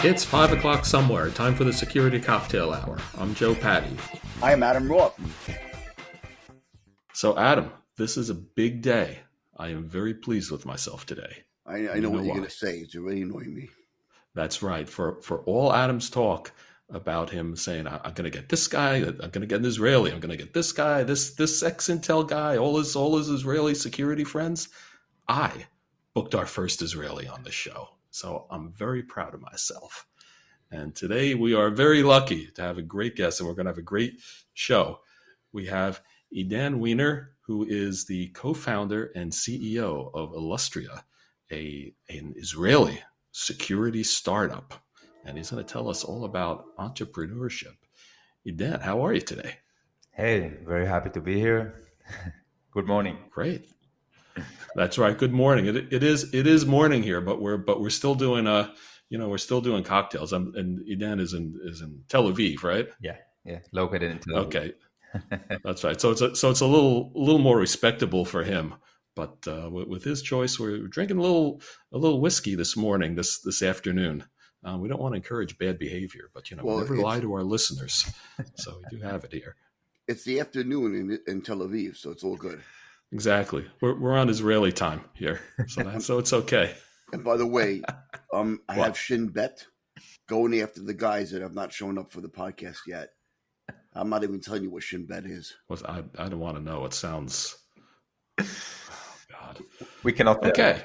It's 5 o'clock somewhere, time for the Security Cocktail Hour. I'm Joe Patty. I'm Adam Roth. So, Adam, this is a big day. I am very pleased with myself today. I know what you're going to say. It's already annoying me. That's right. For all Adam's talk about him saying, I'm going to get this guy, I'm going to get an Israeli, I'm going to get this guy, this ex-Intel guy, all his Israeli security friends, I booked our first Israeli on the show. So I'm very proud of myself. And today we are very lucky to have a great guest, and we're going to have a great show. We have Idan Wiener, who is the co-founder and CEO of Illustria, an Israeli security startup. And he's going to tell us all about entrepreneurship. Idan, how are you today? Hey, very happy to be here. Good morning. Great. That's right. Good morning. It is morning here, but we're still doing we're still doing cocktails. And Idan is in Tel Aviv, right? Yeah, located in Tel Aviv. Okay, that's right. So it's a little more respectable for him. But with his choice, we're drinking a little whiskey this morning, this afternoon. We don't want to encourage bad behavior, but we never lie to our listeners. So we do have it here. It's the afternoon in Tel Aviv, so it's all good. Exactly. We're on Israeli time here, so it's okay. And by the way, I have Shin Bet going after the guys that have not shown up for the podcast yet. I'm not even telling you what Shin Bet is. I don't want to know. It sounds. Oh, God. We cannot. Okay.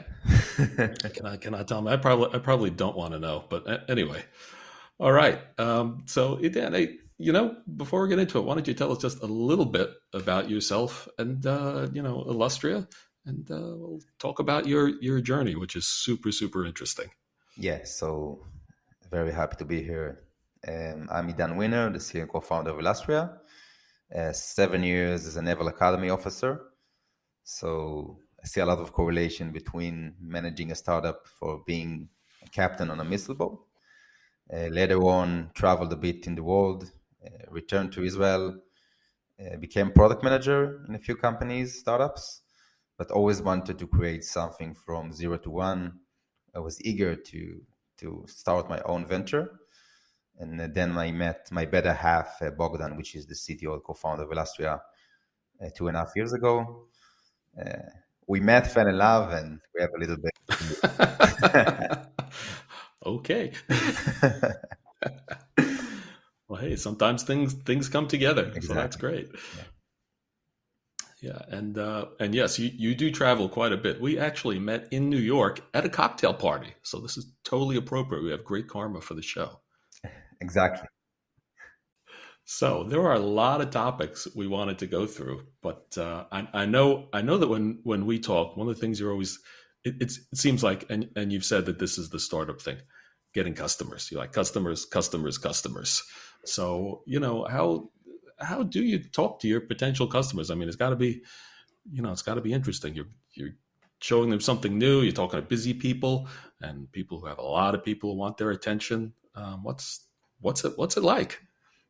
Can I tell them? I probably don't want to know. But anyway, all right. So Idan, before we get into it, why don't you tell us just a little bit about yourself and Illustria, and we'll talk about your journey, which is super, super interesting. Yeah, so very happy to be here. I'm Idan Wiener, the CEO and co-founder of Illustria. 7 years as a Naval Academy officer. So I see a lot of correlation between managing a startup for being a captain on a missile boat. Later on, traveled a bit in the world, returned to Israel, became product manager in a few companies, startups, but always wanted to create something from 0 to 1. I was eager to start my own venture. And then I met my better half, Bogdan, which is the CTO and co-founder of Illustria, 2.5 years ago. We met, fell in love, and we have a little bit. Okay. Well, hey, sometimes things come together, exactly. So that's great. Yeah, and yes, you do travel quite a bit. We actually met in New York at a cocktail party, so this is totally appropriate. We have great karma for the show. Exactly. So there are a lot of topics we wanted to go through, but I know that when we talk, one of the things you're always it seems like, and you've said that this is the startup thing, getting customers. You like customers. So how do you talk to your potential customers? I mean, it's got to be interesting. You're showing them something new. You're talking to busy people and people who have a lot of people who want their attention. What's it like?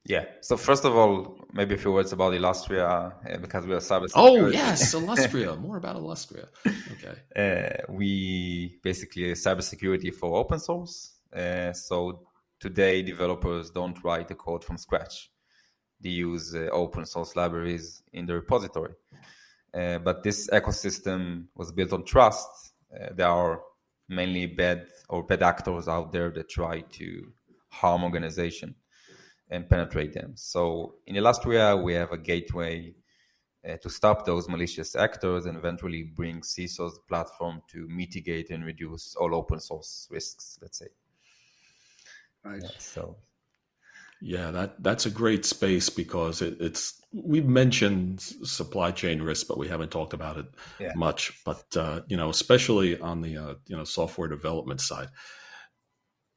Yeah. So first of all, maybe a few words about Illustria, because we are cybersecurity. Oh yes, Illustria. More about Illustria. Okay. We basically cybersecurity for open source. So today, developers don't write the code from scratch. They use open source libraries in the repository. But this ecosystem was built on trust. There are mainly bad actors out there that try to harm organization and penetrate them. So in Illustria, we have a gateway to stop those malicious actors and eventually bring CISO's platform to mitigate and reduce all open source risks, let's say. Nice. Yeah, that's a great space because we've mentioned supply chain risk, but we haven't talked about it much. But especially on the software development side,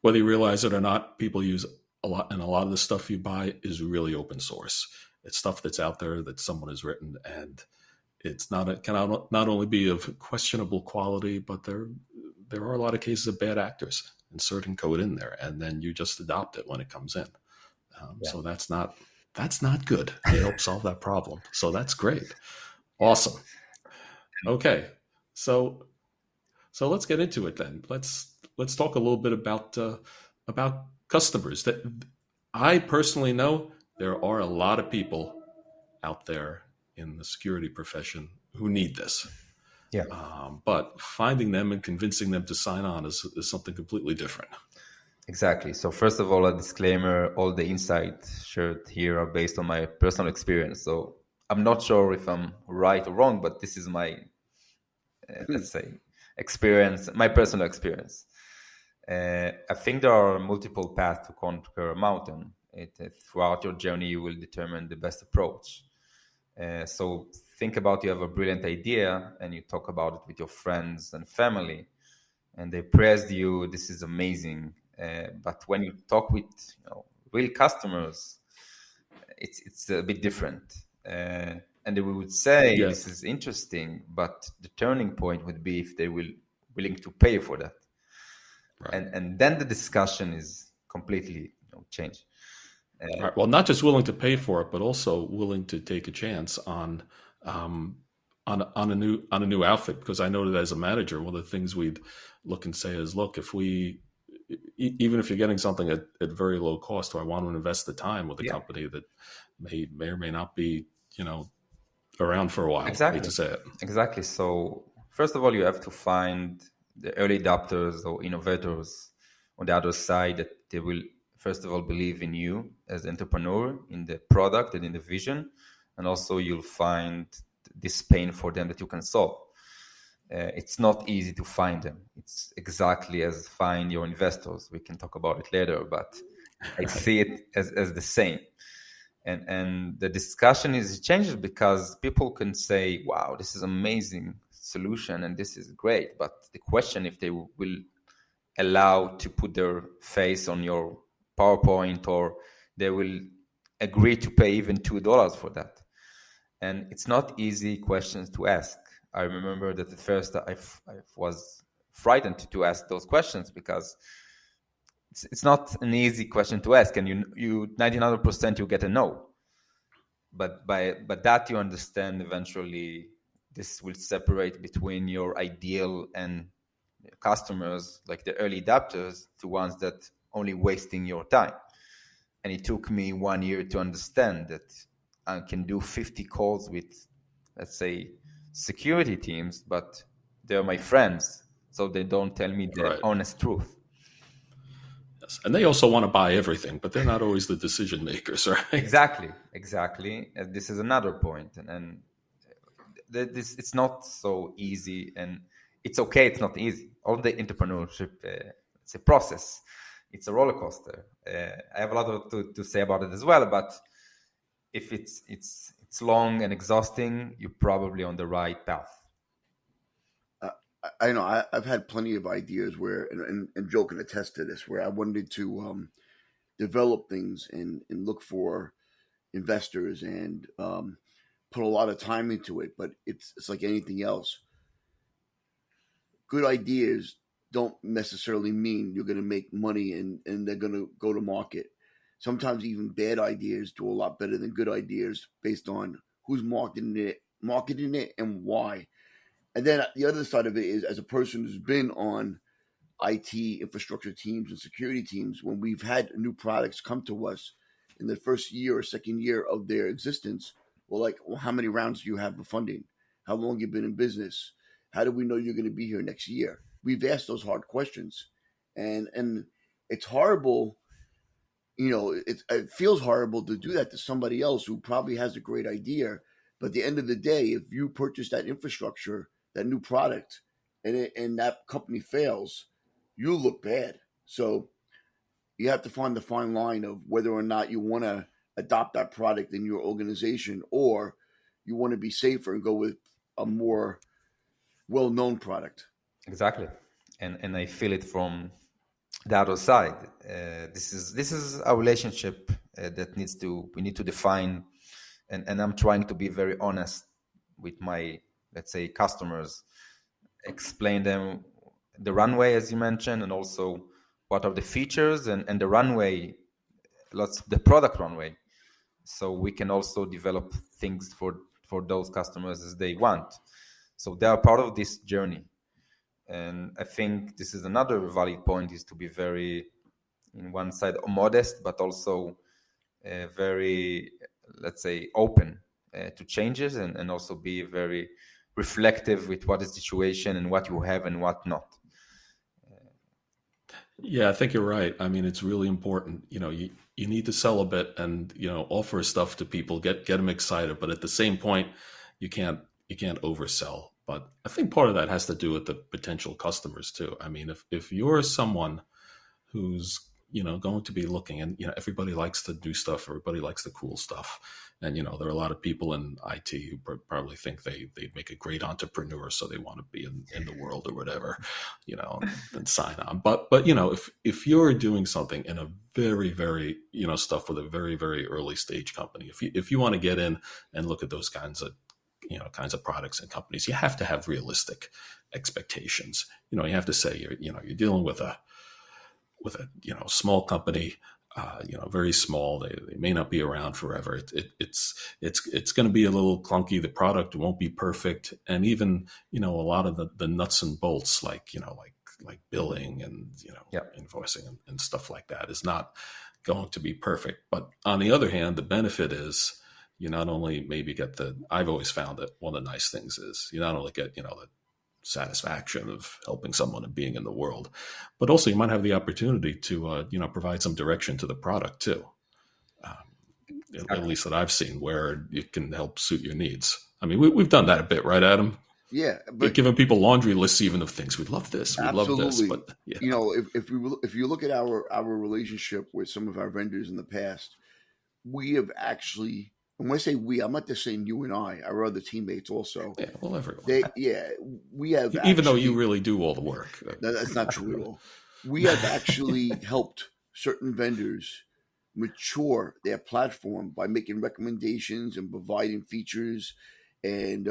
whether you realize it or not, people use a lot, and a lot of the stuff you buy is really open source. It's stuff that's out there that someone has written, and it's can not only be of questionable quality, but there are a lot of cases of bad actors inserting code in there, and then you just adopt it when it comes in. So that's not good. They help solve that problem. So that's great. Awesome. Okay. So So let's get into it then. Let's talk a little bit about customers. That I personally know there are a lot of people out there in the security profession who need this. Yeah, But finding them and convincing them to sign on is something completely different. exactly. So first of all, a disclaimer: all the insights shared here are based on my personal experience. So I'm not sure if I'm right or wrong, but this is my let's say experience, my personal experience. I think there are multiple paths to conquer a mountain. Throughout your journey, you will determine the best approach. So think about, you have a brilliant idea and you talk about it with your friends and family, and they praised you. This is amazing. But when you talk with real customers, it's a bit different. And they would say, Yes. this is interesting, but the turning point would be if they will willing to pay for that. Right. And then the discussion is completely changed. Right. Well, not just willing to pay for it, but also willing to take a chance on a new outfit. Because I know that as a manager, one of the things we'd look and say is, look, if we even if you're getting something at very low cost, do I want to invest the time with a company that may or may not be around for a while? Exactly. I hate to say it. Exactly. So first of all, you have to find the early adopters or innovators on the other side that they will, first of all, believe in you as an entrepreneur, in the product and in the vision. And also you'll find this pain for them that you can solve. It's not easy to find them. It's exactly as find your investors. We can talk about it later, but I see it as the same. And the discussion changes because people can say, wow, this is amazing solution and this is great. But the question, if they will allow to put their face on your PowerPoint, or they will agree to pay even $2 for that. And it's not easy questions to ask. I remember that at first I was frightened to ask those questions because it's not an easy question to ask, and you 99% you get a no. But that you understand eventually this will separate between your ideal and customers, like the early adopters, to ones that only wasting your time. And it took me 1 year to understand that I can do 50 calls with, let's say, security teams, but they're my friends, so they don't tell me the honest truth. Yes. And they also want to buy everything, but they're not always the decision makers, right? Exactly. And this is another point. And it's not so easy, and it's okay. It's not easy. All the entrepreneurship, it's a process. It's a roller coaster. I have a lot to say about it as well, but if it's long and exhausting, you're probably on the right path. I know I've had plenty of ideas where, and Joe can attest to this, where I wanted to develop things and look for investors and put a lot of time into it. But it's like anything else. Good ideas don't necessarily mean you're going to make money and they're going to go to market. Sometimes even bad ideas do a lot better than good ideas based on who's marketing it and why. And then the other side of it is, as a person who's been on IT infrastructure teams and security teams, when we've had new products come to us in the first year or second year of their existence, we're like, well, how many rounds do you have of funding? How long have you been in business? How do we know you're going to be here next year? We've asked those hard questions. And it's horrible. It feels horrible to do that to somebody else who probably has a great idea. But at the end of the day, if you purchase that infrastructure, that new product, and that company fails, you look bad. So you have to find the fine line of whether or not you want to adopt that product in your organization, or you want to be safer and go with a more well-known product. Exactly. And I feel it from the other side. This is a relationship that we need to define. And I'm trying to be very honest with my, let's say, customers, explain them the runway, as you mentioned, and also what are the features and the runway, the product runway. So we can also develop things for those customers as they want. So they are part of this journey. And I think this is another valid point, is to be very, in one side, modest, but also very, let's say, open to changes, and also be very reflective with what is the situation and what you have and what not. Yeah, I think you're right. I mean, it's really important. You need to sell a bit and, offer stuff to people, get them excited. But at the same point, you can't oversell. But I think part of that has to do with the potential customers too. I mean, if you're someone who's going to be looking, and everybody likes to do stuff, everybody likes the cool stuff, and there are a lot of people in IT who probably think they'd make a great entrepreneur, so they want to be in the world or whatever, and sign on. But if you're doing something in a very, very stuff with a very, very early stage company, if you want to get in and look at those kinds of products and companies, you have to have realistic expectations. You have to say you're dealing with a small company, very small. They may not be around forever. It's going to be a little clunky. The product won't be perfect, and even a lot of the nuts and bolts, like billing and invoicing and stuff like that, is not going to be perfect. But on the other hand, the benefit is you not only maybe get I've always found that one of the nice things is you not only get the satisfaction of helping someone and being in the world, but also you might have the opportunity to provide some direction to the product too. At least that I've seen, where it can help suit your needs. I mean, we've done that a bit, right, Adam? Yeah, but giving people laundry lists even of things. We'd love this. We'd love this. But if you look at our relationship with some of our vendors in the past, we have actually. And when I say we, I'm not just saying you and I, our other teammates also. Yeah, well, everyone. We have even though you really do all the work. That's not true at all. We have actually helped certain vendors mature their platform by making recommendations and providing features and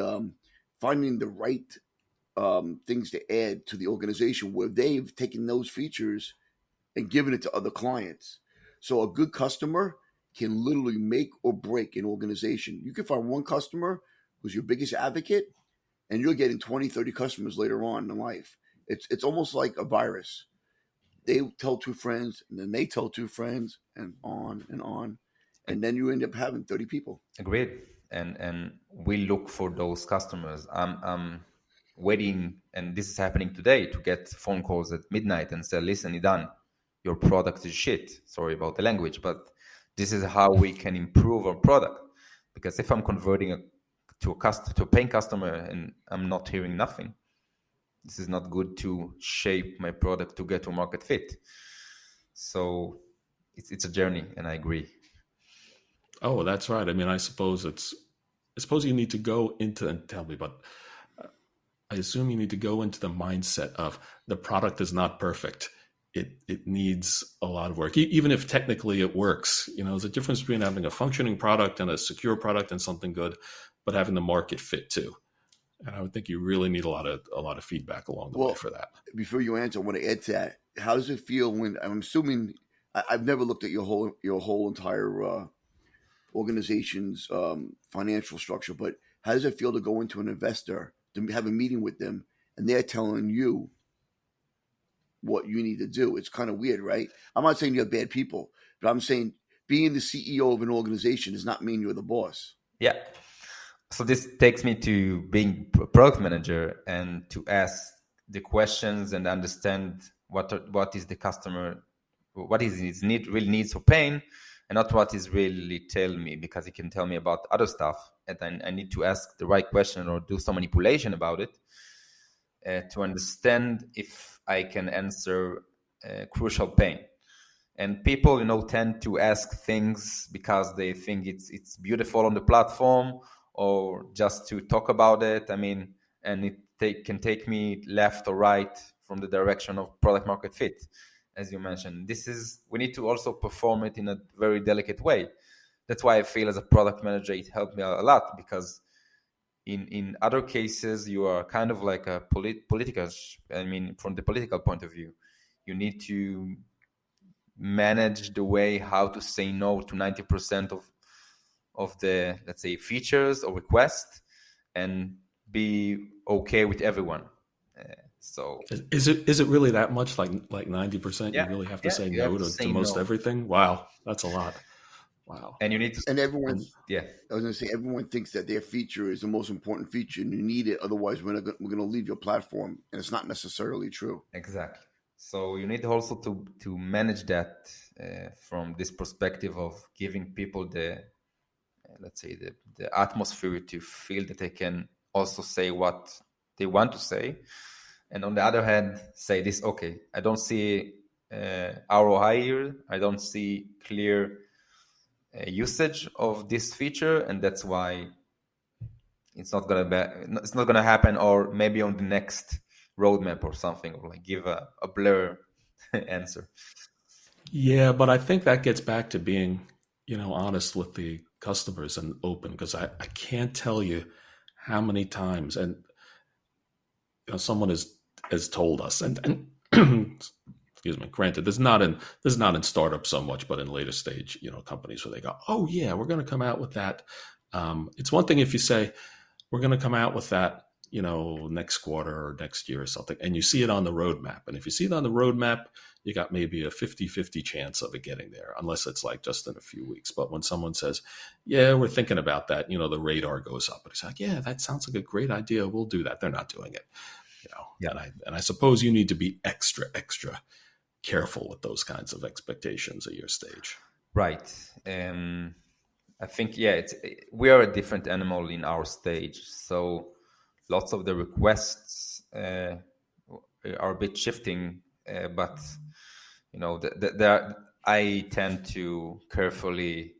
finding the right things to add to the organization, where they've taken those features and given it to other clients. So a good customer can literally make or break an organization. You can find one customer who's your biggest advocate, and you're getting 20, 30 customers later on in life. It's almost like a virus. They tell two friends, and then they tell two friends, and on. And then you end up having 30 people. Agreed. And we look for those customers. I'm waiting, and this is happening today, to get phone calls at midnight and say, listen, Idan, your product is shit. Sorry about the language, but this is how we can improve our product. Because if I'm converting to a paying customer and I'm not hearing nothing, this is not good to shape my product to get to market fit. So it's a journey, and I agree. Oh, that's right. I mean, I suppose you need to go into, and tell me, but I assume you need to go into the mindset of the product is not perfect. It needs a lot of work, even if technically it works. There's a difference between having a functioning product and a secure product and something good, but having the market fit too. And I would think you really need a lot of feedback along the way for that. Before you answer, I want to add to that. How does it feel when, I'm assuming, I've never looked at your whole entire organization's financial structure, but how does it feel to go into an investor, to have a meeting with them, and they're telling you what you need to do? It's kind of weird, right? I'm not saying you have bad people, but I'm saying being the CEO of an organization does not mean you're the boss. Yeah. So this takes me to being a product manager, and to ask the questions and understand what is the customer, what is his real needs or pain, and not what is really tell me, because he can tell me about other stuff, and then I need to ask the right question or do some manipulation about it to understand if I can answer crucial pain. And people, tend to ask things because they think it's beautiful on the platform, or just to talk about it. I mean, and it can take me left or right from the direction of product market fit, as you mentioned. We need to also perform it in a very delicate way. That's why I feel as a product manager, it helped me a lot, because in other cases, you are kind of like a political, from the political point of view, you need to manage the way how to say no to 90% of the, let's say, features or requests, and be okay with everyone. So Is it really that much? Like 90%? You yeah, really have to yeah, say you have no to to say most no, everything? Wow, that's a lot. Wow. and you need to, And everyone, And yeah, I was going to say, everyone thinks that their feature is the most important feature, and you need it. Otherwise, we're going to leave your platform, and it's not necessarily true. exactly. So you need also to manage that from this perspective of giving people the let's say the atmosphere to feel that they can also say what they want to say, and on the other hand say this, okay, I don't see ROI here, I don't see clear usage of this feature, and that's why it's not gonna happen, or maybe on the next roadmap or something, or like give a blur answer. yeah, but I think that gets back to being, honest with the customers and open, because I can't tell you how many times, and someone has told us, and excuse me, granted, this is not in startups so much, but in later stage, companies where they go, oh yeah, we're going to come out with that. It's one thing if you say we're going to come out with that, next quarter or next year or something, and you see it on the roadmap. And if you see it on the roadmap, you got maybe a 50-50 chance of it getting there, unless it's like just in a few weeks. But when someone says, yeah, we're thinking about that, the radar goes up. And it's like, yeah, that sounds like a great idea. We'll do that. They're not doing it. Yeah, And I suppose you need to be extra careful with those kinds of expectations at your stage. right. I think, yeah, we are a different animal in our stage, so lots of the requests are a bit shifting, but I tend to carefully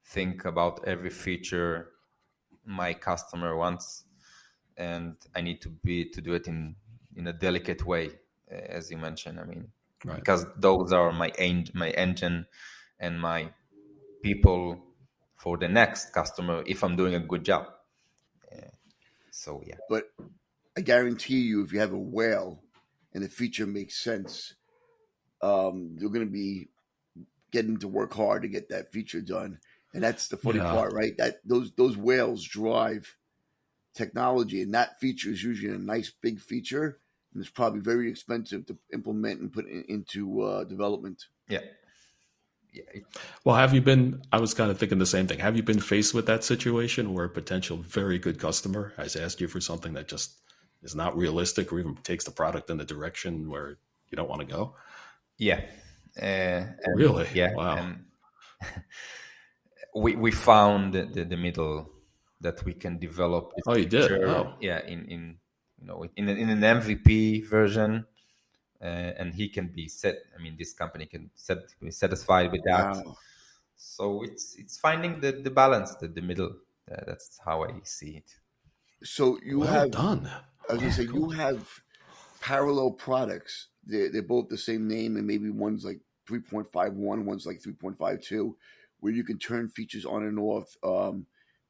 think about every feature my customer wants, and I need to do it in a delicate way, as you mentioned. I mean, Right. because those are my engine and my people for the next customer if I'm doing a good job. So yeah, But I guarantee you, if you have a whale and the feature makes sense, you're going to be getting to work hard to get that feature done. And that's the funny Yeah. part, right? That those whales drive technology, and that feature is usually a nice big feature, and it's probably very expensive to implement and put into development. yeah, yeah. Well, I was kind of thinking the same thing. Have you been faced with that situation where a potential very good customer has asked you for something that just is not realistic, or even takes the product in the direction where you don't want to go? Yeah, and Really? yeah, Wow. and we found the middle that we can develop this Oh, you did? feature, Oh, yeah, in an MVP version, and he can be set. I mean, this company can be satisfied with that. Wow. So it's finding the balance, the middle. That's how I see it. So you well have, done. I was going to Wow, say, you cool. have parallel products. They're both the same name, and maybe one's like 3.51, one's like 3.52, where you can turn features on and off,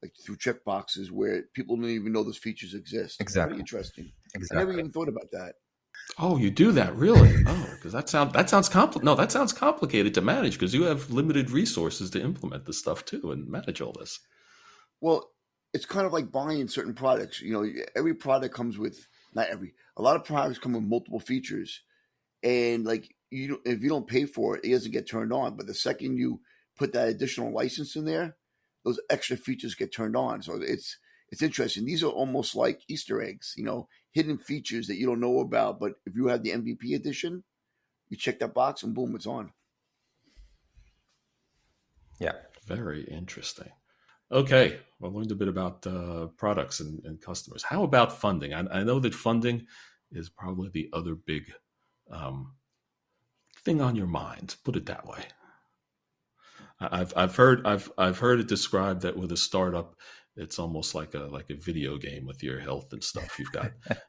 like through checkboxes where people don't even know those features exist. Pretty Exactly, interesting. I never exactly. even thought about that. Oh, you do that, really? Oh, because that sounds no, that sounds complicated to manage, because you have limited resources to implement this stuff too and manage all this. Well, it's kind of like buying certain products. Every product comes with, not every, a lot of products come with multiple features, and like if you don't pay for it, it doesn't get turned on. But the second you put that additional license in there, those extra features get turned on. So it's interesting. These are almost like Easter eggs, hidden features that you don't know about. But if you have the MVP edition, you check that box and boom, it's on. Yeah. Very interesting. Okay, well, I learned a bit about products and customers. How about funding? I know that funding is probably the other big um, thing on your mind. Put it that way. I've heard it described that with a startup, it's almost like a video game with your health and stuff.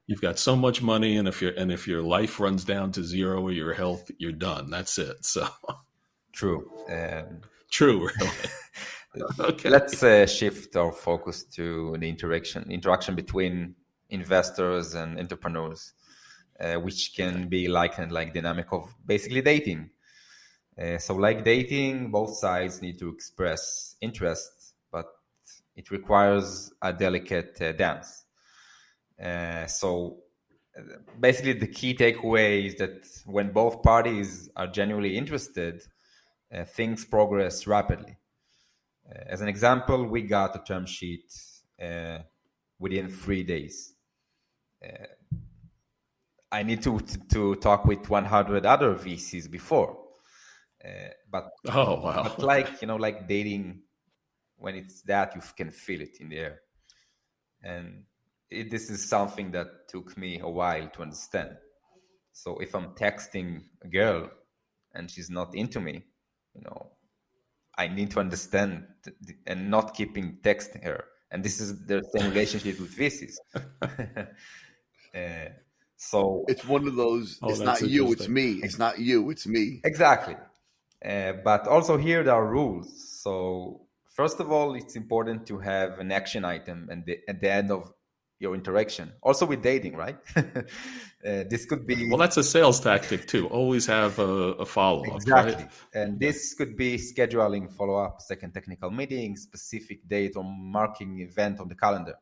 You've got so much money, and if your life runs down to zero or your health, you're done. That's it. So True. true, really. Okay. Let's shift our focus to the interaction between investors and entrepreneurs, which Okay. can be likened like dynamic of basically dating. So, like dating, both sides need to express interest, but it requires a delicate dance. So, basically the key takeaway is that when both parties are genuinely interested, things progress rapidly. As an example, we got a term sheet within 3 days. I need to talk with 100 other VCs before, but Oh, wow. like like dating, when it's that, you can feel it in the air, and this is something that took me a while to understand. So if I'm texting a girl and she's not into me, I need to understand and not keeping texting her. And this is the same relationship with VCs. So It's one of those. Oh, It's that's not you. It's interesting. me. It's not you. It's me. exactly. But also here there are rules. So first of all, it's important to have an action item at the end of your interaction. Also with dating, right? This could be Well, that's a sales tactic too. Always have a follow-up, exactly, right? and this could be scheduling follow-up, second technical meeting, specific date, or marking event on the calendar.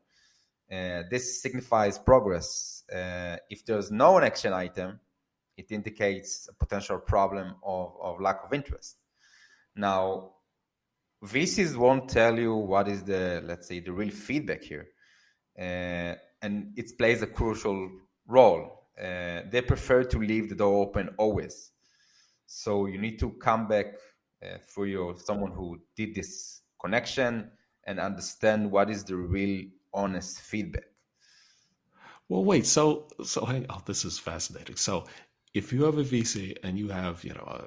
This signifies progress. If there's no action item, it indicates a potential problem of lack of interest. Now, VCs won't tell you what is let's say, the real feedback here. And it plays a crucial role. They prefer to leave the door open always. So you need to come back for someone who did this connection and understand what is the real honest feedback. Well, wait. So this is fascinating. So, if you have a VC and you have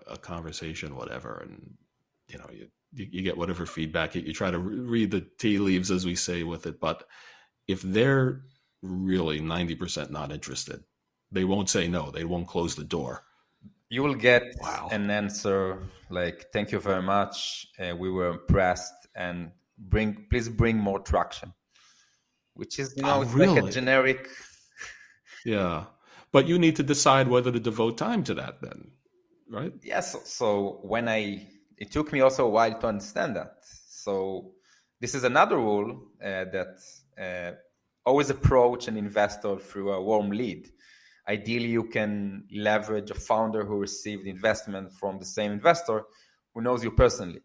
a conversation, whatever, and you get whatever feedback, you try to read the tea leaves, as we say, with it. But if they're really 90% not interested, they won't say no. They won't close the door. You will get Wow. an answer like, "Thank you very much. We were impressed, and please bring more traction," which is Oh, it's like a really? generic. Yeah. But you need to decide whether to devote time to that then, right? Yes. So it took me also a while to understand that. So this is another rule that always approach an investor through a warm lead. Ideally, you can leverage a founder who received investment from the same investor who knows you personally.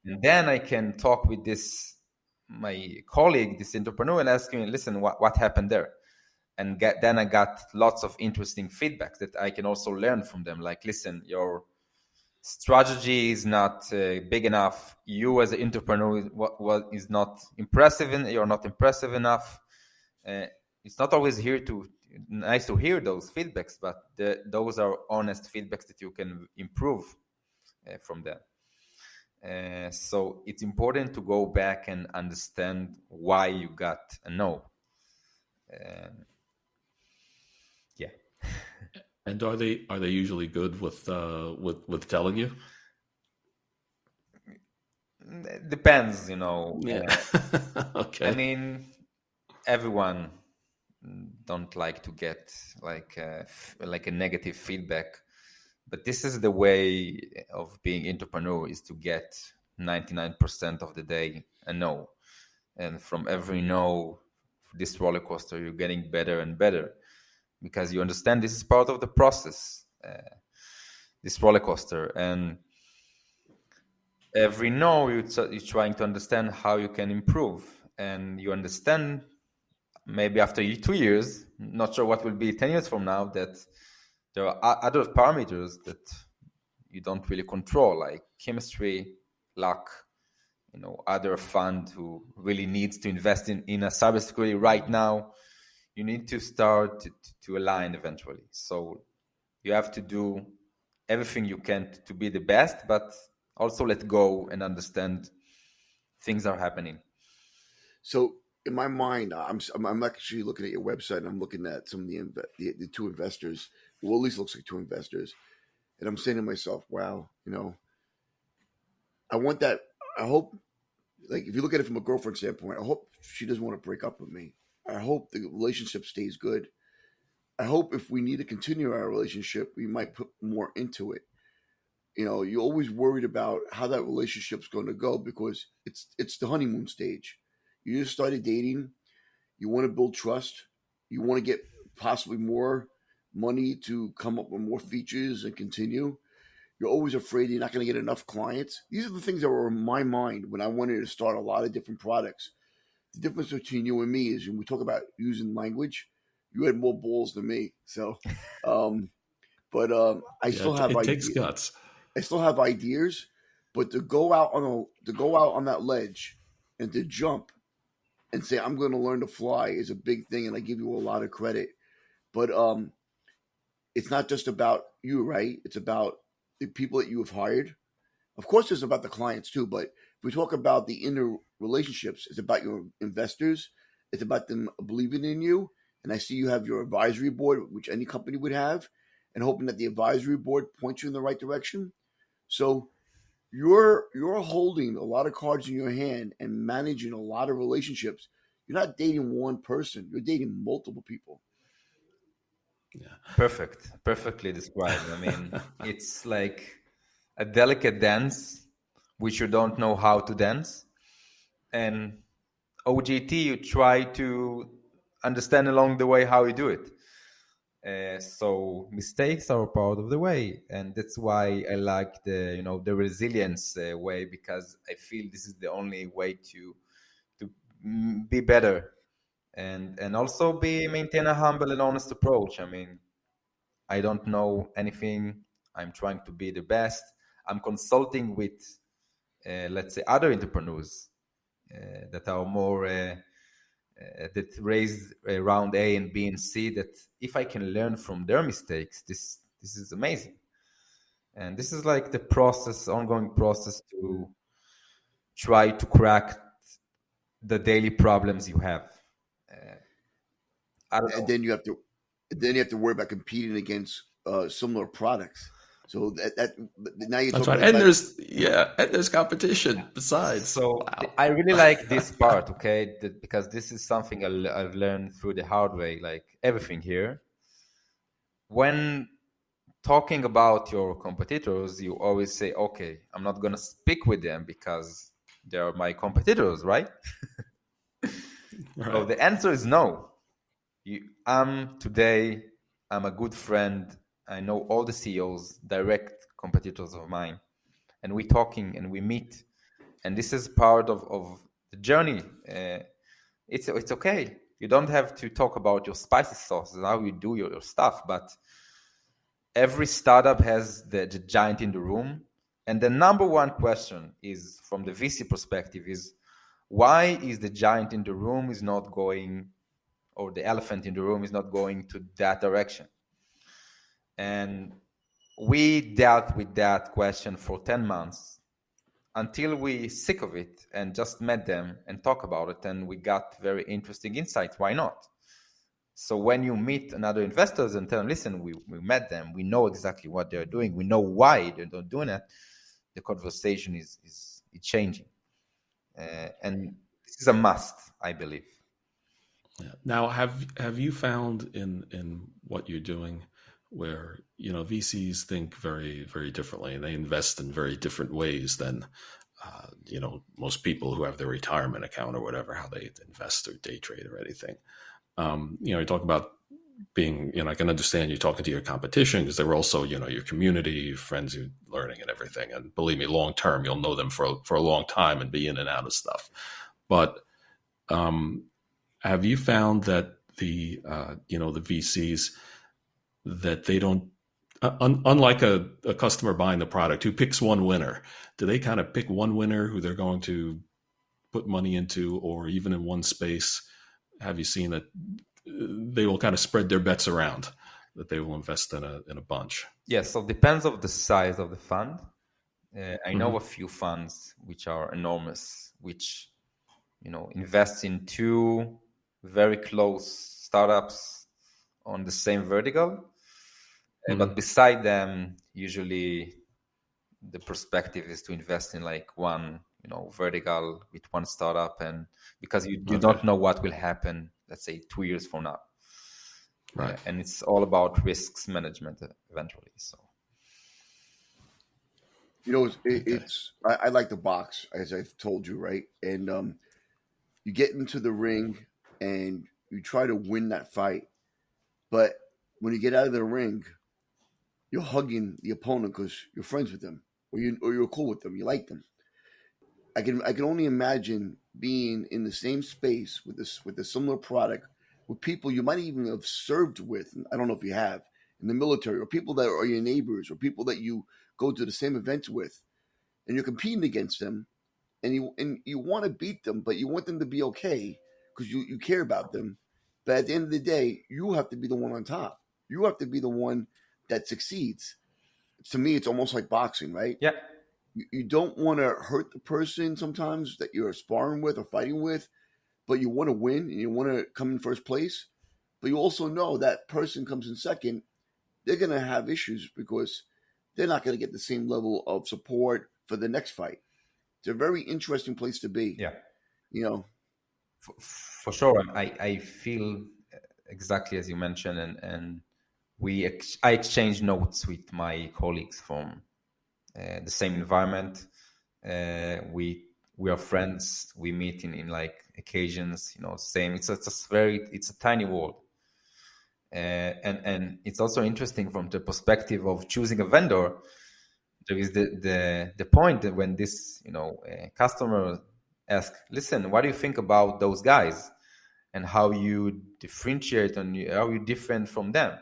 And then I can talk with my colleague, this entrepreneur, and ask him, listen, what happened there? And then I got lots of interesting feedback that I can also learn from them. Like, listen, your strategy is not big enough. You as an entrepreneur is not impressive, and you're not impressive enough. It's not always nice to hear those feedbacks, but those are honest feedbacks that you can improve from them. So it's important to go back and understand why you got a no. Yeah. And are they usually good with telling you? It depends, Yeah. Okay. I mean, everyone don't like to get like a negative feedback, but this is the way of being entrepreneur, is to get 99% of the day a no, and from every no, this roller coaster, you're getting better and better, because you understand this is part of the process, this roller coaster, and every no, you're trying to understand how you can improve, and you understand maybe after 2 years, not sure what will be 10 years from now, that there are other parameters that you don't really control, like chemistry, luck, other fund who really needs to invest in a cybersecurity right now. You need to start to align eventually. So you have to do everything you can to be the best, but also let go and understand things are happening. So in my mind, I'm actually looking at your website, and I'm looking at some of the two investors. Well, at least looks like two investors, and I'm saying to myself, "Wow, I want that. I hope, like, if you look at it from a girlfriend standpoint, I hope she doesn't want to break up with me. I hope the relationship stays good. I hope if we need to continue our relationship, we might put more into it. You're always worried about how that relationship's going to go, because it's the honeymoon stage. You just started dating. You want to build trust. You want to get possibly more money to come up with more features and continue. You're always afraid you're not going to get enough clients. These are the things that were in my mind when I wanted to start a lot of different products. The difference between you and me is when we talk about using language, you had more balls than me. So, um, but I Yeah, still have it takes ideas. guts. I still have ideas, but to go out on that ledge and to jump and say I'm going to learn to fly is a big thing, and I give you a lot of credit. But it's not just about you, right? It's about the people that you have hired. Of course, it's about the clients too, but if we talk about the inner relationships, it's about your investors. It's about them believing in you. And I see you have your advisory board, which any company would have, and hoping that the advisory board points you in the right direction. So you're holding a lot of cards in your hand and managing a lot of relationships. You're not dating one person; you're dating multiple people. Yeah. Perfectly described. I mean, it's like a delicate dance which you don't know how to dance, and OGT you try to understand along the way how you do it. So mistakes are part of the way, and that's why I like the resilience way, because I feel this is the only way to be better, and also maintain a humble and honest approach. I mean, I don't know anything. I'm trying to be the best. I'm consulting with, let's say, other entrepreneurs that are more that raised round A and B and C. That if I can learn from their mistakes, this is amazing. And this is like the process, ongoing process to try to crack the daily problems you have. I don't And know. then you have to worry about competing against similar products. So that now you're That's talking right. And about there's competition besides. So Wow. I really like this part, okay, because this is something I've learned through the hard way, like everything here. When talking about your competitors, you always say, okay, I'm not going to speak with them because they are my competitors, right? So Right. the answer is no. Today, I'm a good friend. I know all the CEOs, direct competitors of mine, and we talking and we meet, and this is part of the journey. It's okay. You don't have to talk about your spicy sauce and how you do your stuff, but every startup has the giant in the room, and the number one question is from the VC perspective is, why is the giant in the room is not going, or the elephant in the room is not going to that direction? And we dealt with that question for 10 months until we sick of it and just met them and talk about it, and we got very interesting insights. Why not? So when you meet another investors and tell them, listen, we met them, we know exactly what they're doing, we know why they're not doing it, the conversation is changing. And this is a must, I believe. Yeah. Now, have you found in what you're doing where VCs think very very differently and they invest in very different ways than most people who have their retirement account or whatever, how they invest or day trade or anything. You talk about being, I can understand you talking to your competition because they're also, your community, your friends, you're learning and everything. And believe me, long term, you'll know them for a long time and be in and out of stuff. But have you found that the VCs, that they don't, unlike a customer buying the product who picks one winner, do they kind of pick one winner who they're going to put money into, or even in one space? Have you seen that they will kind of spread their bets around, that they will invest in a bunch? Yes, so depends of the size of the fund. I know Mm-hmm. a few funds which are enormous, which invest in two very close startups on the same vertical. But Mm-hmm. beside them, usually the perspective is to invest in like one vertical with one startup, and because you Okay. don't know what will happen, let's say 2 years from now. Right. And it's all about risks management eventually. So Okay. I like the box, as I've told you, right? And you get into the ring and you try to win that fight, But when you get out of the ring, you're hugging the opponent because you're friends with them, or you're cool with them, you like them. I can only imagine being in the same space with a similar product with people you might even have served with. I don't know if you have in the military, or people that are your neighbors, or people that you go to the same events with, and you're competing against them, and you want to beat them, but you want them to be okay because you care about them. But at the end of the day, you have to be the one on top. You have to be the one that succeeds. To me, it's almost like boxing, right? Yeah, You don't want to hurt the person sometimes that you're sparring with or fighting with, but you want to win and you want to come in first place. But you also know that person comes in second, they're going to have issues because they're not going to get the same level of support for the next fight. It's a very interesting place to be. yeah, You know, for sure. I feel exactly as you mentioned, and I exchange notes with my colleagues from the same environment. We are friends. We meet in like occasions. Same. It's a tiny world. And it's also interesting from the perspective of choosing a vendor. There is the point that when this customer ask, listen, what do you think about those guys, and how you differentiate and how you different from them?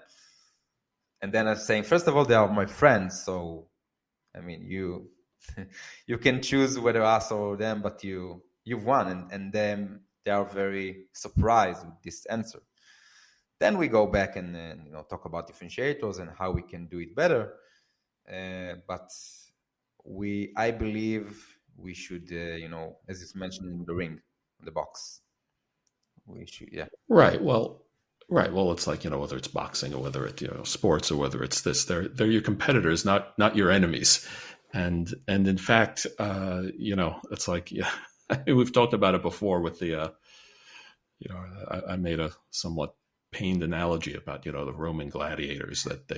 And then I'm saying, first of all, they are my friends, so I mean you you can choose whether us or them, but you've won, and then they are very surprised with this answer. Then we go back and talk about differentiators and how we can do it better. But I believe we should, as you mentioned in the ring, the box, we should, yeah, Right. Well, right. Well, it's like, whether it's boxing or whether it's, sports or whether it's this, they're your competitors, not your enemies. And in fact, it's like, yeah, we've talked about it before with the, I made a somewhat pained analogy about, the Roman gladiators, that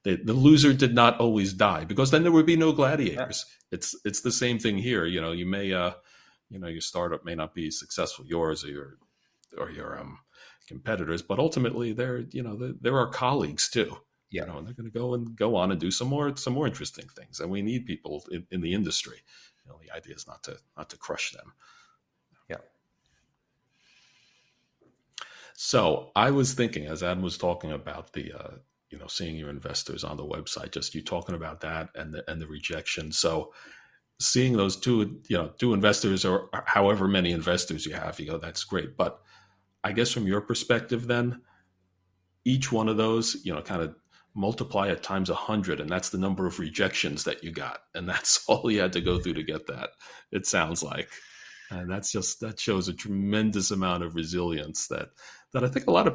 the loser did not always die, because then there would be no yeah, gladiators. It's the same thing here. You may, your startup may not be successful, yours or your competitors, but ultimately they're our colleagues too. yeah, And they're going to go on and do some more interesting things, and we need people in the industry. The idea is not to crush them. yeah, So I was thinking, as Adam was talking about the seeing your investors on the website, just you talking about that and the rejection. So seeing those two investors, or however many investors you have, that's great. But I guess from your perspective, then each one of those, kind of multiply it times 100, and that's the number of rejections that you got, and that's all you had to go through to get that. It sounds like, and that shows a tremendous amount of resilience that I think a lot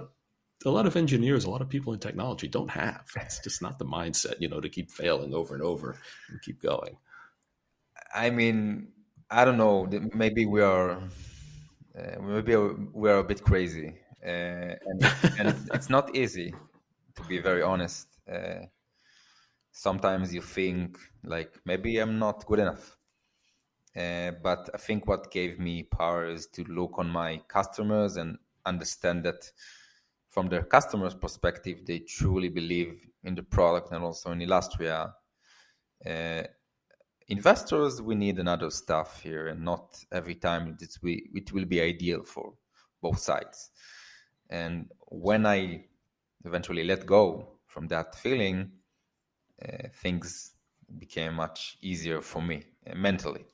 of engineers, a lot of people in technology don't have. It's just not the mindset, to keep failing over and over and keep going. I mean, I don't know, maybe we are a bit crazy, and it's not easy, to be very honest. Sometimes you think like maybe I'm not good enough. But I think what gave me power is to look on my customers and understand that from their customers' perspective, they truly believe in the product and also in Illustria. Uh, Investors, we need another stuff here, and not every time it will be ideal for both sides. And when I eventually let go from that feeling, things became much easier for me mentally.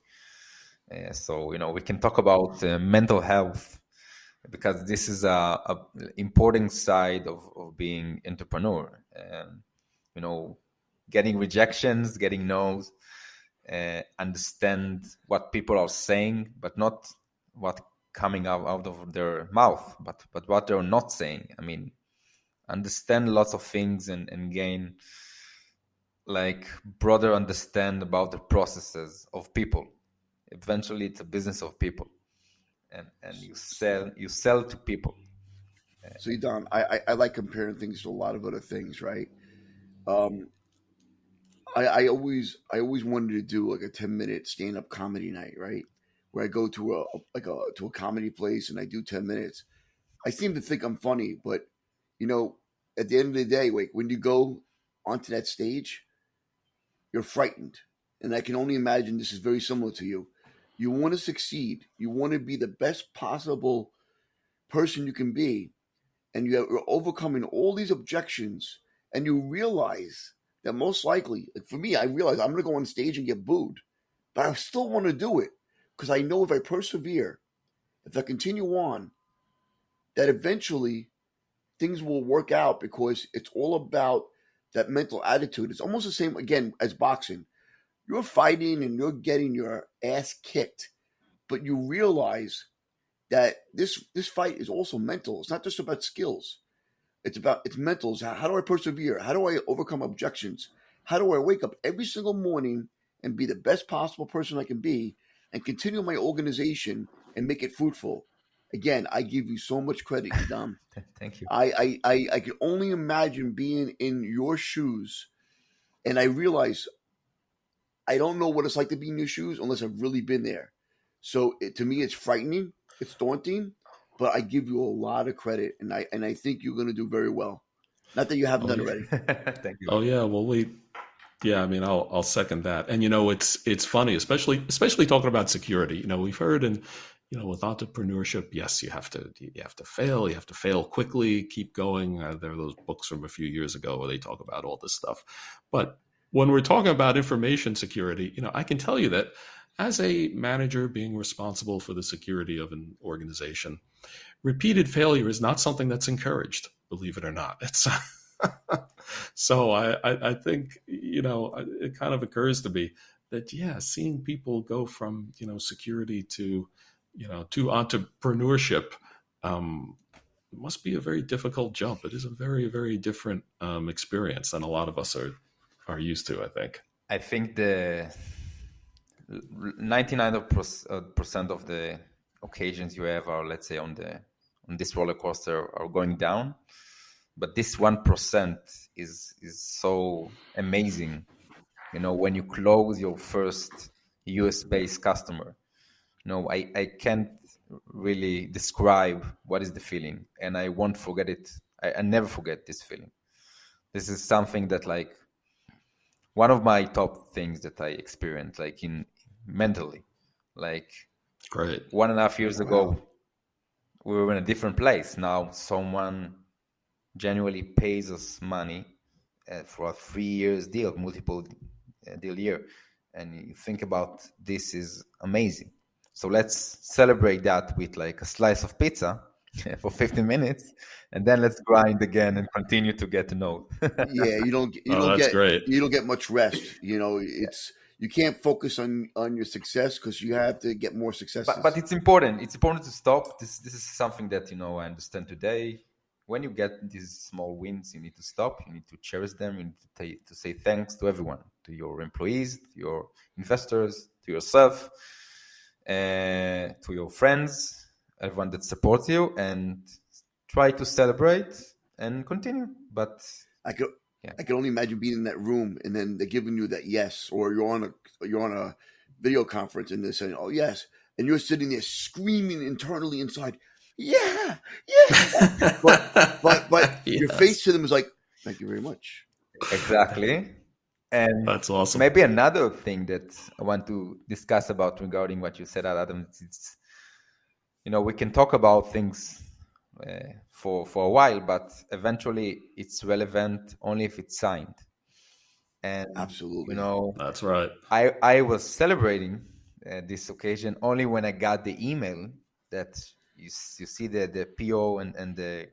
So we can talk about mental health, because this is a important side of being entrepreneur. Getting rejections, getting no's, understand what people are saying, but not what coming out of their mouth, but what they're not saying. I mean, understand lots of things and gain like broader understand about the processes of people. Eventually, it's a business of people, and you sell to people. see, Don, I like comparing things to a lot of other things, right? Um, I always wanted to do like a 10-minute stand up comedy night, right? Where I go to a comedy place and I do 10 minutes. I seem to think I'm funny, but you know at the end of the day, like when you go onto that stage, you're frightened. And I can only imagine this is very similar to you. You want to succeed. You want to be the best possible person you can be. And you're overcoming all these objections. And you realize that most likely, like for me, I realize I'm going to go on stage and get booed. But I still want to do it because I know if I persevere, if I continue on, that eventually things will work out because it's all about that mental attitude. It's almost the same, again, as boxing. You're fighting and you're getting your ass kicked, but you realize that this fight is also mental. It's not just about skills. It's mental. How do I persevere? How do I overcome objections? How do I wake up every single morning and be the best possible person I can be and continue my organization and make it fruitful? Again, I give you so much credit, Idan. Thank you. I can only imagine being in your shoes, and I realize I don't know what it's like to be in your shoes unless I've really been there. So to me, it's frightening, it's daunting, but I give you a lot of credit, and I think you're going to do very well. Not that you haven't Oh done yeah. already. Thank you. Oh yeah. Well, yeah. I mean, I'll second that. And it's funny, especially talking about security. We've heard with entrepreneurship, yes, you have to fail. You have to fail quickly. Keep going. There are those books from a few years ago where they talk about all this stuff. But when we're talking about information security, I can tell you that as a manager being responsible for the security of an organization, repeated failure is not something that's encouraged, believe it or not. It's so I think it kind of occurs to me that seeing people go from security to entrepreneurship must be a very difficult jump. It is a very, very different experience than a lot of us are used to, I think. I think the 99% of the occasions you have are, let's say, on this roller coaster are going down, but this 1% is so amazing. When you close your first US-based customer, I can't really describe what is the feeling, and I won't forget it. I never forget this feeling. This is something that, like, one of my top things that I experienced, like, in mentally, like, Great. 1.5 years ago, Wow. we were in a different place. Now someone genuinely pays us money for a 3 years deal, multiple deal year, and you think about this is amazing. So let's celebrate that with like a slice of pizza for 15 minutes, and then let's grind again and continue to get to know. Yeah, Oh, that's great. you don't get much rest. You can't focus on your success because you have to get more successes. But it's important. It's important to stop. This is something that I understand today. When you get these small wins, you need to stop. You need to cherish them. You need to say thanks to everyone, to your employees, to your investors, to yourself, to your friends, everyone that supports you, and try to celebrate and continue. But I can only imagine being in that room and then they're giving you that yes, or you're on a video conference and they're saying, "Oh yes," and you're sitting there screaming internally inside, "Yeah, yeah!" But your Yes. face to them is like, "Thank you very much." exactly. And That's awesome. maybe another thing that I want to discuss about regarding what you said, Adam, it's we can talk about things for a while, but eventually it's relevant only if it's signed. And Absolutely. That's right. I was celebrating this occasion only when I got the email that you see the PO and the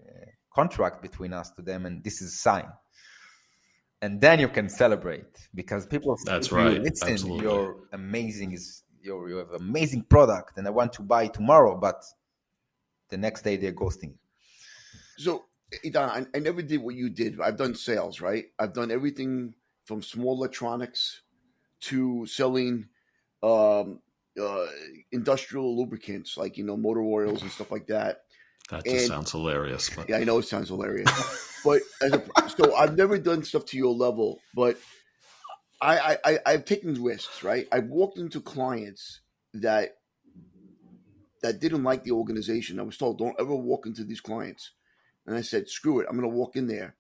contract between us to them, and this is signed. And then you can celebrate because people say That's to you, right. listen, Absolutely. you're amazing, you have an amazing product, and I want to buy tomorrow, but the next day they're ghosting. So, Idan, I never did what you did. I've done sales, right? I've done everything from small electronics to selling um, industrial lubricants, like motor oils and stuff like that. That just sounds hilarious. But Yeah, I know it sounds hilarious, but so I've never done stuff to your level, but I've taken risks, right? I've walked into clients that didn't like the organization. I was told, don't ever walk into these clients. And I said, screw it. I'm going to walk in there.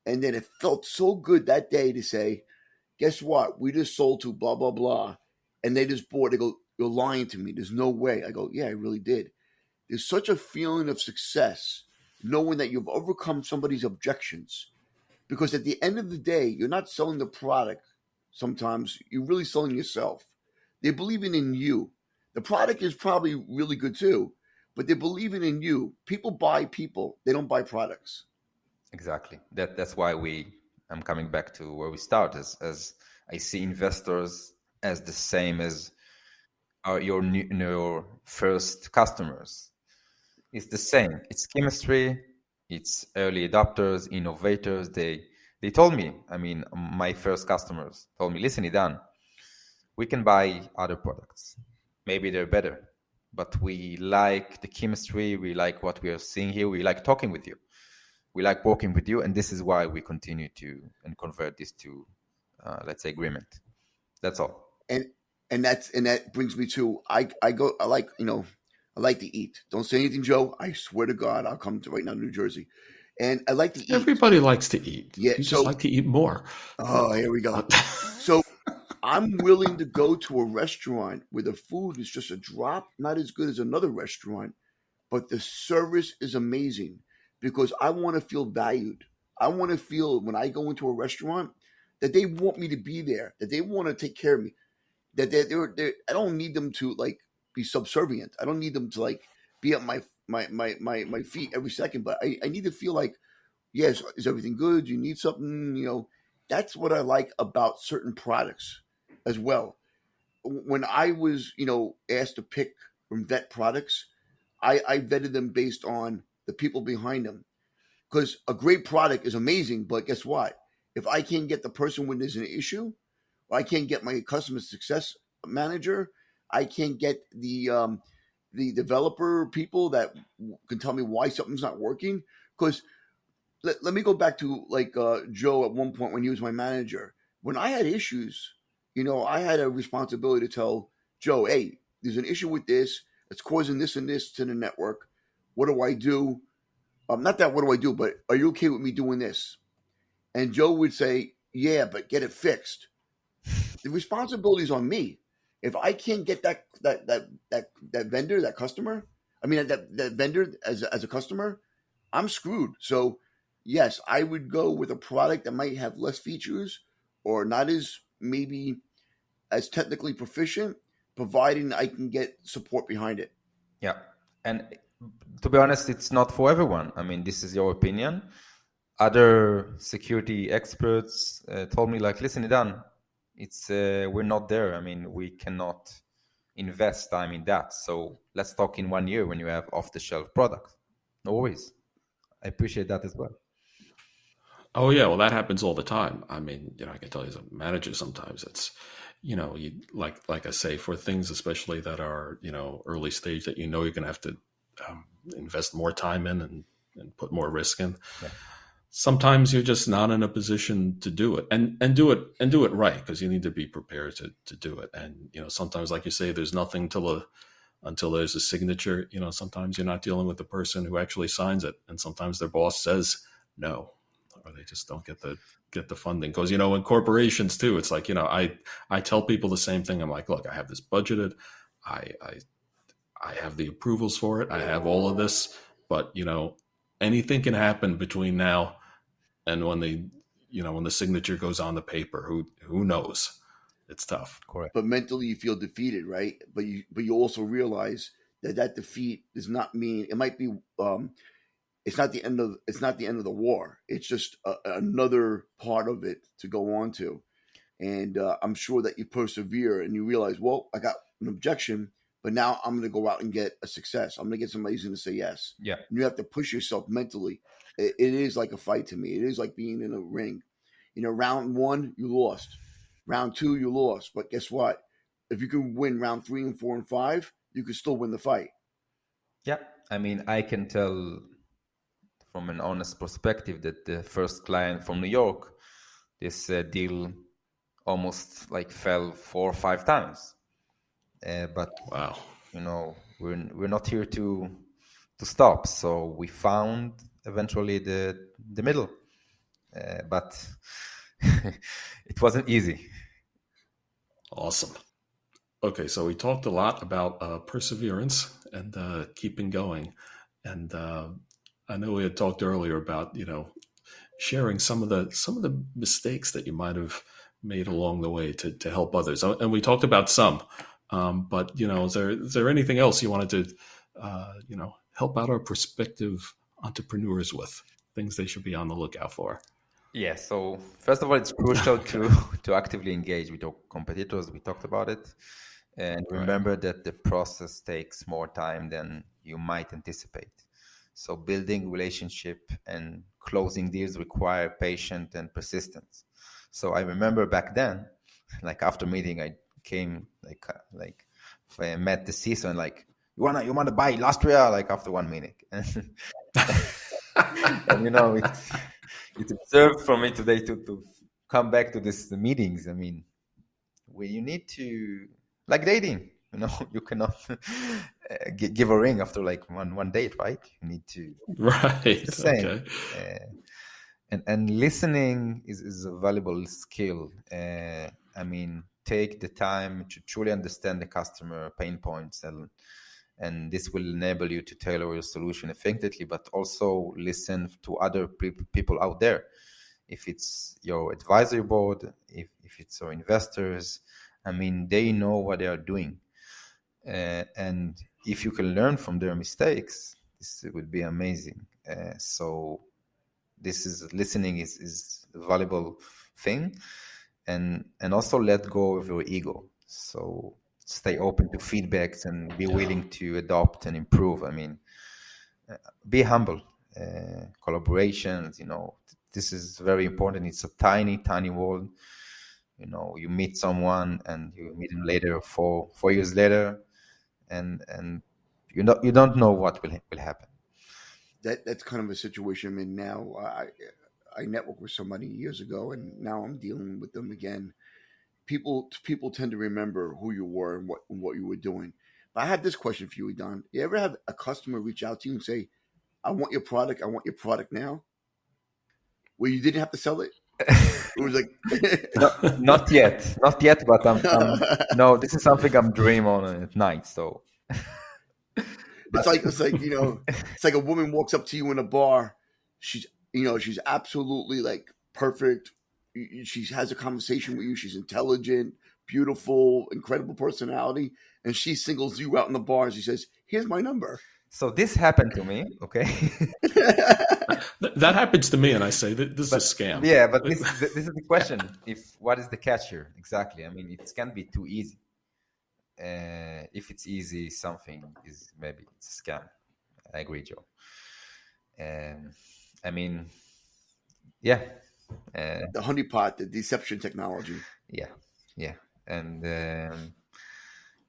And then it felt so good that day to say, guess what? We just sold to blah, blah, blah. And they just bought. They go, you're lying to me. There's no way. I go, yeah, I really did. There's such a feeling of success knowing that you've overcome somebody's objections. Because at the end of the day, you're not selling the product. Sometimes you're really selling yourself. They're believing in you. The product is probably really good too, but they're believing in you. People buy people. They don't buy products. Exactly. That's why I'm coming back to where we start, as I see investors as the same as your first customers. It's the same. It's chemistry. It's early adopters, innovators. They told me. I mean, my first customers told me, "Listen, Idan, we can buy other products. Maybe they're better, but we like the chemistry. We like what we are seeing here. We like talking with you. We like working with you, and this is why we continue to and convert this to, let's say, agreement. That's all." And that brings me to I like I like to eat. Don't say anything, Joe. I swear to God, I'll come to right now, New Jersey, and I like to eat. Everybody likes to eat. Yeah. You just So like to eat more. here we go. So I'm willing to go to a restaurant where the food is just a drop, not as good as another restaurant, but the service is amazing because I want to feel valued. I want to feel when I go into a restaurant that they want me to be there, that they want to take care of me, that they're I don't need them to like be subservient. I don't need them to like be at my feet every second, but I need to feel like, yes, is everything good? You need something, that's what I like about certain products as well. When I was, asked to pick from vet products, I vetted them based on the people behind them. Because a great product is amazing, but guess what? If I can't get the person when there's an issue, or I can't get my customer success manager, I can't get the developer people that can tell me why something's not working. Because let me go back to like Joe at one point when he was my manager. When I had issues, I had a responsibility to tell Joe, hey, there's an issue with this. It's causing this and this to the network. What do I do? Not that what do I do, but are you okay with me doing this? And Joe would say, yeah, but get it fixed. The responsibility is on me. If I can't get that vendor, that customer, I mean that vendor as a customer, I'm screwed. So yes, I would go with a product that might have less features or not as maybe as technically proficient, providing I can get support behind it. Yeah. And to be honest, it's not for everyone. I mean, this is your opinion. Other security experts told me, like, listen, Idan, it's we're not there. I mean, we cannot invest time in that. So let's talk in 1 year when you have off-the-shelf product. No worries. I appreciate that as well. Oh yeah, well that happens all the time. I mean, I can tell you as a manager sometimes it's, you like I say for things especially that are early stage that you're going to have to invest more time in and put more risk in. Yeah. Sometimes you're just not in a position to do it and do it right because you need to be prepared to do it. And sometimes, like you say, there's nothing until there's a signature. Sometimes you're not dealing with the person who actually signs it, and sometimes their boss says no, or they just don't get the funding. Because in corporations too, it's like I tell people the same thing. I'm like, look, I have this budgeted, I have the approvals for it, I have all of this, but anything can happen between now and when when the signature goes on the paper. Who knows? It's tough. Correct. But mentally you feel defeated, right? But you also realize that defeat does not mean it might be it's not the end of the war. It's just another part of it to go on to. And I'm sure that you persevere and you realize, well, I got an objection, but now I'm going to go out and get a success. I'm going to get somebody who's going to say yes. Yeah. And you have to push yourself mentally. It is like a fight to me. It is like being in a ring. Round 1, you lost. Round 2, you lost. But guess what? If you can win round 3 and 4 and 5, you can still win the fight. Yeah. I mean, I can tell from an honest perspective that the first client from New York, this deal almost like fell 4 or 5 times. But wow, we're not here to stop. So we found eventually the middle, but it wasn't easy. Awesome. Okay, so we talked a lot about perseverance and keeping going, and I know we had talked earlier about sharing some of the mistakes that you might have made along the way to help others, and we talked about some. But is there anything else you wanted to help out our prospective entrepreneurs with, things they should be on the lookout for? Yeah, so first of all, it's crucial to actively engage with your competitors. We talked about it. And Right. remember that the process takes more time than you might anticipate. So building relationship and closing deals require patience and persistence. So I remember back then, like after meeting, I came like if I met the CISO and like, you wanna buy Illustria, like after one meeting. And it's observed for me today to come back to these meetings. I mean, where you need to, like dating, you cannot give a ring after like one date, right? You need to. It's Right. the same. Okay. And listening is a valuable skill. I mean, take the time to truly understand the customer pain points, and this will enable you to tailor your solution effectively, but also listen to other people out there. If it's your advisory board, if it's your investors, I mean, they know what they are doing. And if you can learn from their mistakes, this would be amazing. So this is listening is a valuable thing, and also let go of your ego. So stay open to feedbacks and be Yeah. willing to adopt and improve. I mean, be humble. Collaborations, this is very important. It's a tiny world. You meet someone and you meet him later, 4 years later, and you don't know what will happen. That's kind of a situation I'm in now. I networked with somebody years ago, and now I'm dealing with them again. People tend to remember who you were and what you were doing. But I have this question for you, Don. You ever have a customer reach out to you and say, "I want your product. I want your product now," where you didn't have to sell it? It was like, Not yet, but no, this is something I'm dream on at night. So, it's but like it's like a woman walks up to you in a bar. She's she's absolutely like perfect. She has a conversation with you. She's intelligent, beautiful, incredible personality, and she singles you out in the bar. And she says, "Here's my number." so this happened to me, okay? That happens to me, and I say that this is a But scam. yeah, but this is the question. If what is the catch here exactly? I mean, it can be too easy. If it's easy, something is maybe it's a scam. I agree, Joe. Um, I mean, yeah, The honeypot, the deception technology. yeah, yeah, and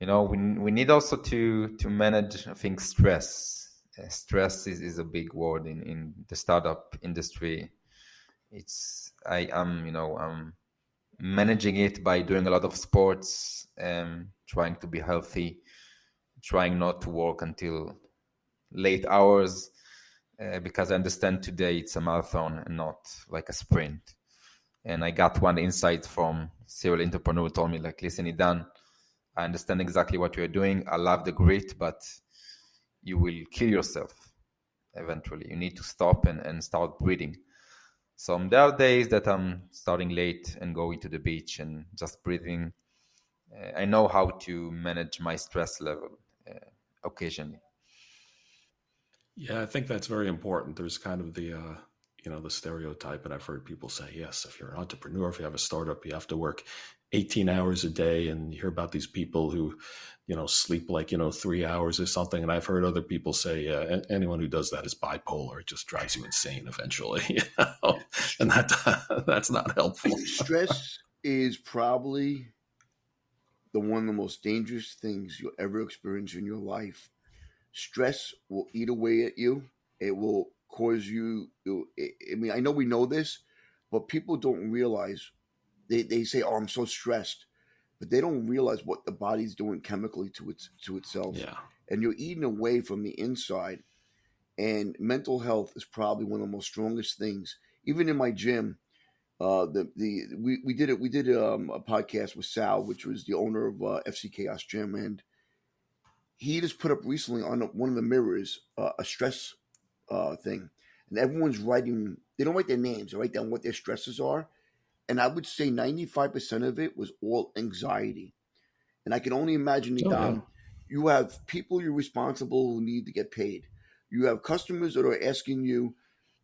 we need also to manage, I think, stress. Stress is a big word in the startup industry. I'm managing it by doing a lot of sports, trying to be healthy, trying not to work until late hours, because I understand today it's a marathon and not like a sprint. And I got one insight from serial entrepreneur who told me, like, listen, Idan, I understand exactly what you're doing. I love the grit, but you will kill yourself eventually. You need to stop and start breathing. So there are days that I'm starting late and going to the beach and just breathing. I know how to manage my stress level occasionally. Yeah, I think that's very important. There's kind of the stereotype, and I've heard people say, yes, if you're an entrepreneur, if you have a startup, you have to work 18 hours a day, and you hear about these people who, sleep like 3 hours or something. And I've heard other people say, anyone who does that is bipolar. It just drives you insane eventually, and that's not helpful. Stress is probably the one of the most dangerous things you'll ever experience in your life. Stress will eat away at you. It will cause you. I mean, I know we know this, but people don't realize. They say, "Oh, I'm so stressed," but they don't realize what the body's doing chemically to itself, Yeah. and you're eating away from the inside. And mental health is probably one of the most strongest things. even in my gym, we did a podcast with Sal, which was the owner of FC Chaos Gym, and he just put up recently on one of the mirrors a stress thing, and everyone's writing. They don't write their names; they write down what their stresses are, and I would say 95% of it was all anxiety. And I can only imagine, Oh yeah. Idan, you have people you're responsible who need to get paid. You have customers that are asking you,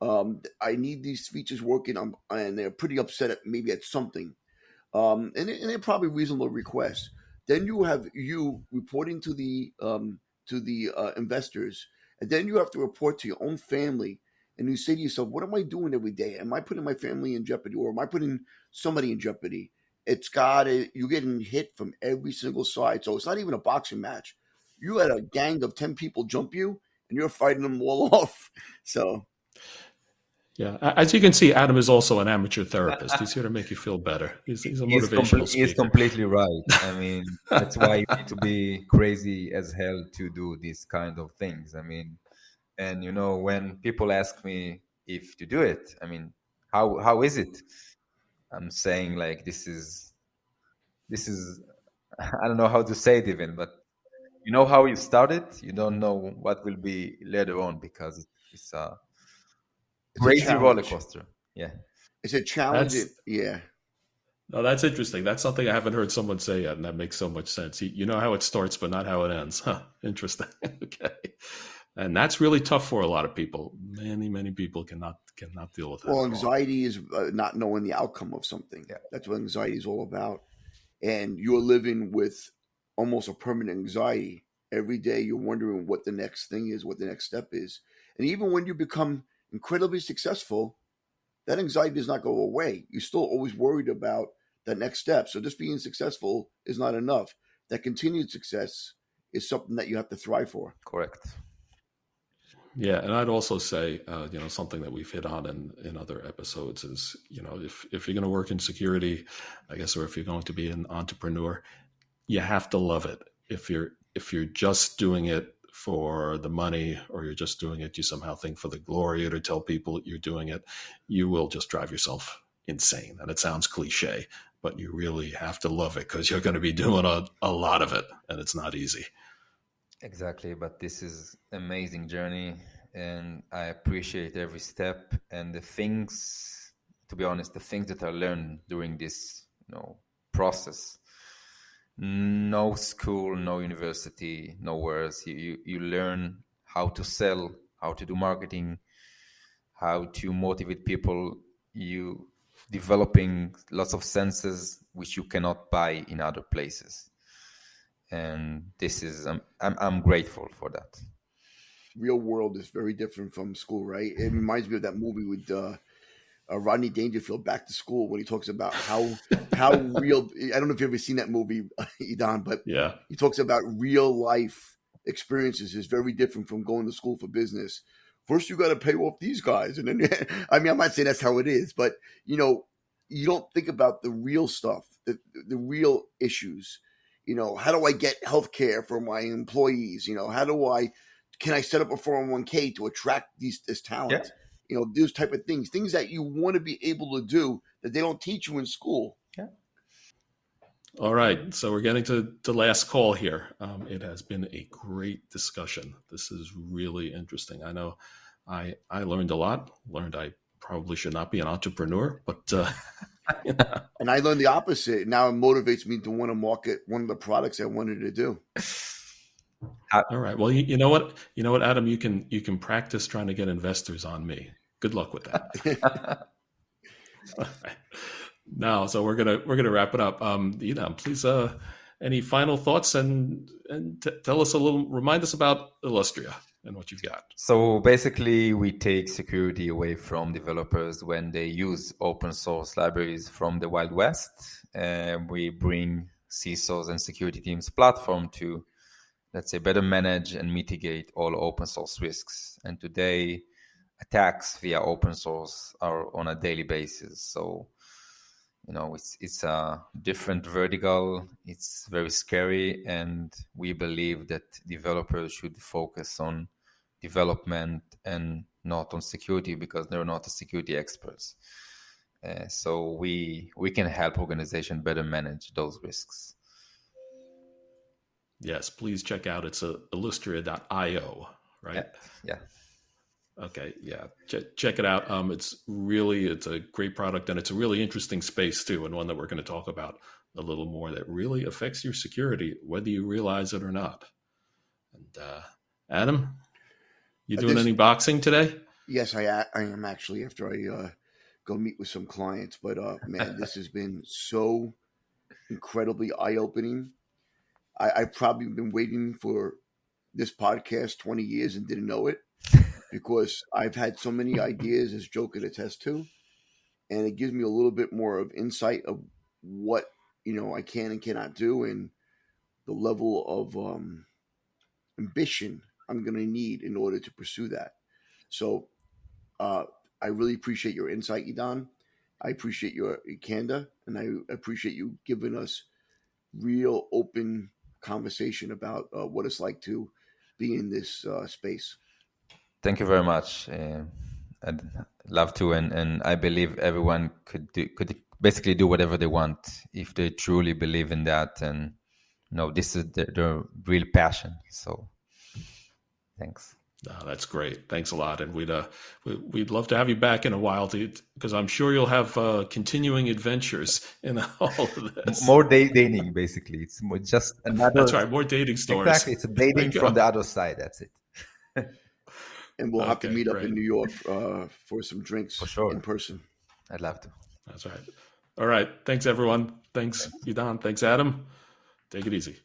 I need these features working, and they're pretty upset at maybe at something. And they're probably reasonable requests. Then you have you reporting to the investors, and then you have to report to your own family, and you say to yourself, "What am I doing every day? Am I putting my family in jeopardy, or am I putting somebody in jeopardy?" You're getting hit from every single side. So it's not even a boxing match. You had a gang of 10 people jump you, and you're fighting them all off. So Yeah. As you can see, Adam is also an amateur therapist. He's here to make you feel better. He's a motivational He is speaker. completely right. I mean, that's why you need to be crazy as hell to do these kind of things. I mean, and when people ask me if to do it, I mean, how is it? I'm saying like this is I don't know how to say it even, but how you started, you don't know what will be later on because it's a it's a crazy roller challenge. coaster. Yeah, It's a challenge. That's Yeah. No, that's interesting. That's something I haven't heard someone say yet, and that makes so much sense. You know how it starts, but not how it ends. Huh. Interesting. Okay. And that's really tough for a lot of people. Many people cannot deal with that Well, at all. anxiety is not knowing the outcome of something. yeah, That's what anxiety is all about. And you're living with almost a permanent anxiety. Every day you're wondering what the next thing is, what the next step is. And even when you become incredibly successful, that anxiety does not go away. You're still always worried about that next step. So just being successful is not enough. That continued success is something that you have to thrive for. correct. Yeah, and I'd also say, something that we've hit on in other episodes is, if you're going to work in security, I guess, or if you're going to be an entrepreneur, you have to love it. If you're just doing it for the money, or you're just doing it, you somehow think for the glory, or to tell people you're doing it, you will just drive yourself insane. And it sounds cliche, but you really have to love it because you're going to be doing a lot of it, and it's not easy. Exactly, but this is amazing journey, and I appreciate every step and the things. To be honest, the things that I learned during this, process. No school, no university, nowhere else. You learn how to sell, how to do marketing, how to motivate people. You developing lots of senses which you cannot buy in other places, and this is I'm grateful for that. Real world is very different from school, right? It reminds me of that movie with Rodney Dangerfield, Back to School, when he talks about how real. I don't know if you've ever seen that movie, Idan, but Yeah. he talks about real life experiences is very different from going to school for business. First, you got to pay off these guys, and then I mean, I'm not saying that's how it is, but you don't think about the real stuff, the real issues. How do I get health care for my employees? How do I can I set up a 401k to attract this Yeah. talent? Those type of things that you want to be able to do that they don't teach you in school. Yeah. All right, so we're getting to the last call here. It has been a great discussion. This is really interesting. I know I learned a lot. Learned I probably should not be an entrepreneur, but And I learned the opposite. Now it motivates me to want to market one of the products I wanted to do. all right. Well, you know what? You know what, Adam? You can practice trying to get investors on me. Good luck with that. All right. Now, so we're gonna wrap it up. Please, any final thoughts and tell us remind us about Illustria and what you've got. So basically, we take security away from developers when they use open source libraries from the Wild West. We bring CISOs and security teams platform to, let's say, better manage and mitigate all open source risks. And today, attacks via open source are on a daily basis. So, it's a different vertical. It's very scary, and we believe that developers should focus on development and not on security because they're not security experts. So we can help organizations better manage those risks. Yes, please check out it's illustria.io, right? Yeah. Okay, yeah, check it out. It's a great product, and it's a really interesting space too, and one that we're going to talk about a little more that really affects your security, whether you realize it or not. And Adam, you doing any boxing today? Yes, I am actually after I go meet with some clients. But man, this has been so incredibly eye-opening. I've probably been waiting for this podcast 20 years and didn't know it because I've had so many ideas, as Joe could attest to, and it gives me a little bit more of insight of what I can and cannot do, and the level of ambition I'm going to need in order to pursue that. So I really appreciate your insight, Idan. I appreciate your candor, and I appreciate you giving us real open conversation about what it's like to be in this space. Thank you very much. I'd love to, and I believe everyone could basically do whatever they want if they truly believe in that, and this is their real passion. So, thanks. That's great. Thanks a lot, and we'd love to have you back in a while because I'm sure you'll have continuing adventures in all of this. More dating, basically. It's just another. That's right. More dating stories. Exactly. It's dating from the other side. That's it. And we'll have to meet up in New York for some drinks for sure. In person. I'd love to. That's right. All right. Thanks, everyone. Thanks, Idan. Thanks, Adam. Take it easy.